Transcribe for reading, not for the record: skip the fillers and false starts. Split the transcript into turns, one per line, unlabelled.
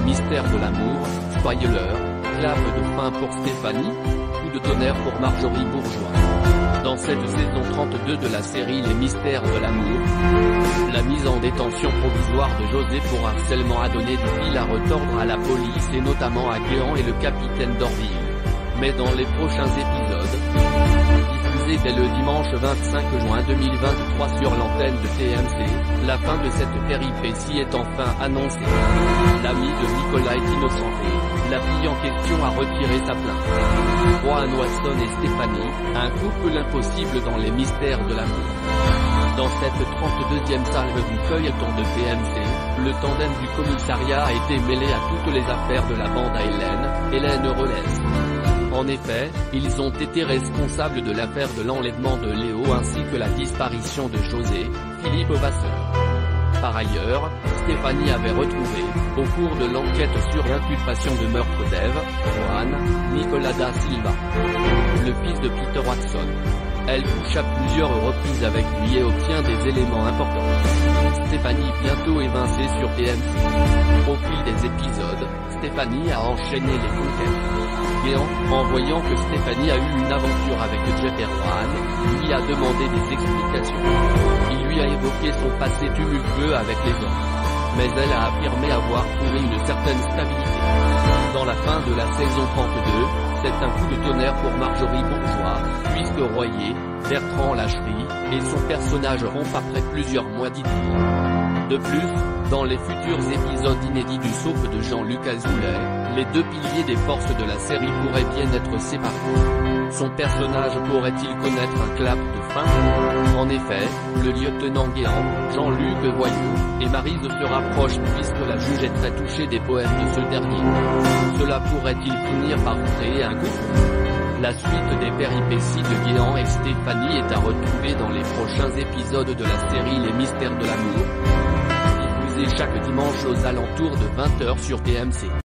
mystères de l'amour, spoiler, clap de fin pour Stéphanie, coup de tonnerre pour Marjorie Bourgeois. Dans cette saison 32 de la série Les Mystères de l'amour, la mise en détention provisoire de José pour harcèlement a donné du fil à retordre à la police et notamment à Guéant et le capitaine d'Orville. Mais dans les prochains épisodes, diffusés dès le dimanche 25 juin 2023 sur l'antenne de TMC, la fin de cette péripétie est enfin annoncée. L'ami de Nicolas est innocenté, la fille en question a retiré sa plainte. Juan Watson et Stéphanie, un couple impossible dans les mystères de l'amour. Dans cette 32e salve du feuilleton de TMC, le tandem du commissariat a été mêlé à toutes les affaires de la bande à Hélène Relès. En effet, ils ont été responsables de l'affaire de l'enlèvement de Léo ainsi que la disparition de José, Philippe Vasseur. Par ailleurs, Stéphanie avait retrouvé, au cours de l'enquête sur l'inculpation de meurtre d'Ève, Juan, Nicolas da Silva, le fils de Peter Watson. Elle couche à plusieurs reprises avec lui et obtient des éléments importants. Stéphanie bientôt évincée sur TMC. Au fil des épisodes, Stéphanie a enchaîné les conquêtes. Guéant, en voyant que Stéphanie a eu une aventure avec Jeff et Juan, lui a demandé des explications. Il lui a évoqué son passé tumultueux avec les hommes. Mais elle a affirmé avoir trouvé une certaine stabilité. Dans la fin de la saison 32, c'est un coup de tonnerre pour Marjorie Bourgeois, puisque Royer, Bertrand Lacherie, et son personnage rompent après plusieurs mois d'idylle. De plus, dans les futurs épisodes inédits du soap de Jean-Luc Azoulay, les deux piliers des forces de la série pourraient bien être séparés. Son personnage pourrait-il connaître un clap de fin? En effet, le lieutenant Guéant, Jean-Luc Voyou, et Maryse se rapprochent puisque la juge est très touchée des poèmes de ce dernier. Cela pourrait-il finir par créer un couple? La suite des péripéties de Guéant et Stéphanie est à retrouver dans les prochains épisodes de la série Les Mystères de l'amour, diffusée chaque dimanche aux alentours de 20 h sur TMC.